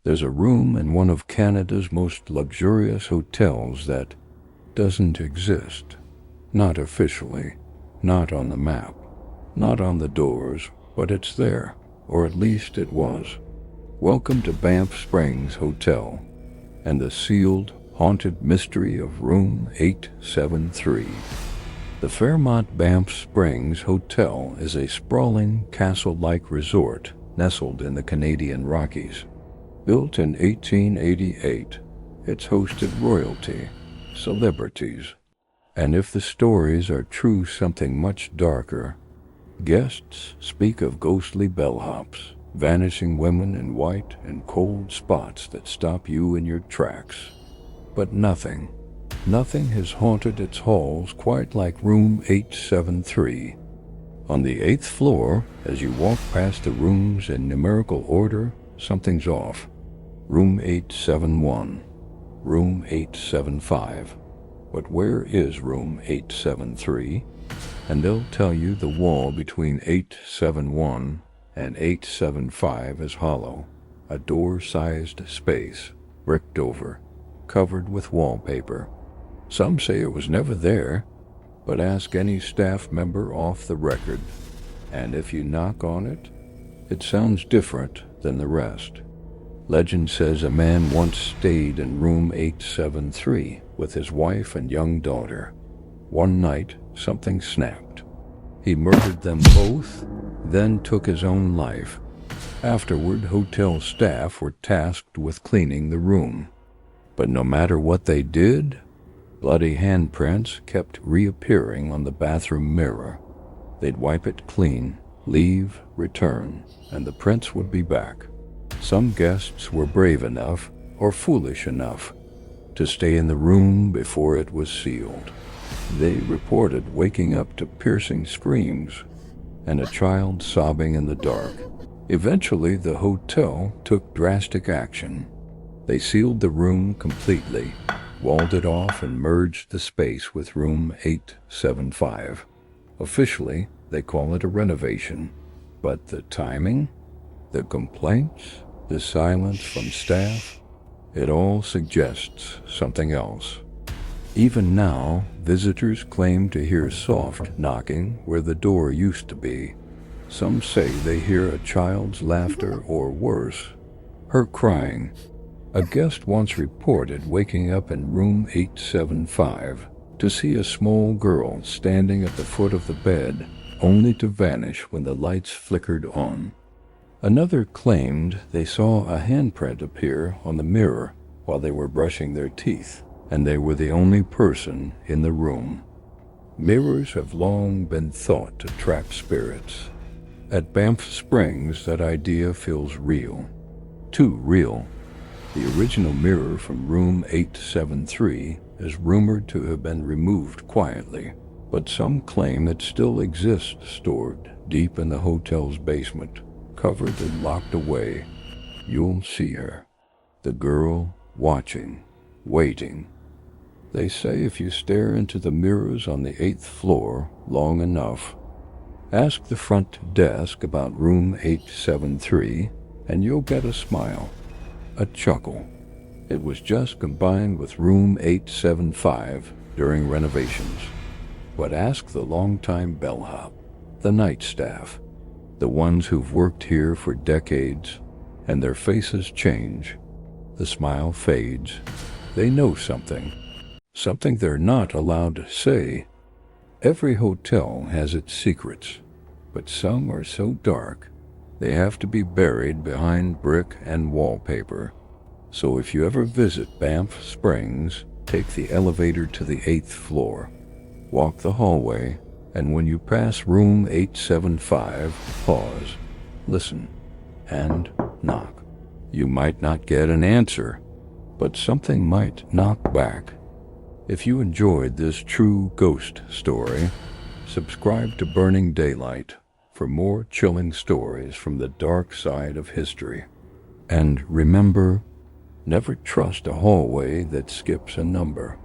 There's a room in one of Canada's most luxurious hotels that doesn't exist. Not officially, not on the map, not on the doors, but it's there, or at least it was. Welcome to Banff Springs Hotel and the sealed, haunted mystery of Room 873. The Fairmont Banff Springs Hotel is a sprawling, castle-like resort nestled in the Canadian Rockies. Built in 1888, it's hosted royalty, celebrities, and if the stories are true, something much darker. Guests speak of ghostly bellhops, vanishing women in white and cold spots that stop you in your tracks. But nothing has haunted its halls quite like Room 873. On the 8th floor, as you walk past the rooms in numerical order, something's off. Room 871, Room 875. But where is Room 873? And they'll tell you the wall between 871 and 875 is hollow, a door-sized space, bricked over, covered with wallpaper. Some say it was never there, but ask any staff member off the record, and if you knock on it, it sounds different than the rest. Legend says a man once stayed in Room 873 with his wife and young daughter. One night, something snapped. He murdered them both, then took his own life. Afterward, hotel staff were tasked with cleaning the room. But no matter what they did, bloody handprints kept reappearing on the bathroom mirror. They'd wipe it clean, leave, return, and the prints would be back. Some guests were brave enough, or foolish enough, to stay in the room before it was sealed. They reported waking up to piercing screams and a child sobbing in the dark. Eventually, the hotel took drastic action. They sealed the room completely, walled it off, and merged the space with Room 875. Officially, they call it a renovation. But the timing, the complaints, the silence from staff, it all suggests something else. Even now, visitors claim to hear soft knocking where the door used to be. Some say they hear a child's laughter or worse, her crying. A guest once reported waking up in Room 875 to see a small girl standing at the foot of the bed, only to vanish when the lights flickered on. Another claimed they saw a handprint appear on the mirror while they were brushing their teeth, and they were the only person in the room. Mirrors have long been thought to trap spirits. At Banff Springs, that idea feels real. Too real. The original mirror from Room 873 is rumored to have been removed quietly, but some claim it still exists stored deep in the hotel's basement, covered and locked away. You'll see her, the girl watching, waiting. They say if you stare into the mirrors on the 8th floor long enough, ask the front desk about Room 873, and you'll get a smile, a chuckle. It was just combined with Room 875 during renovations. But ask the longtime bellhop, the night staff, the ones who've worked here for decades, and their faces change. The smile fades. They know something they're not allowed to say. Every hotel has its secrets, but some are so dark they have to be buried behind brick and wallpaper. So if you ever visit Banff Springs, take the elevator to the 8th floor, walk the hallway, and when you pass Room 875, pause, listen, and knock. You might not get an answer, but something might knock back. If you enjoyed this true ghost story, subscribe to Burning Daylight for more chilling stories from the dark side of history. And remember, never trust a hallway that skips a number.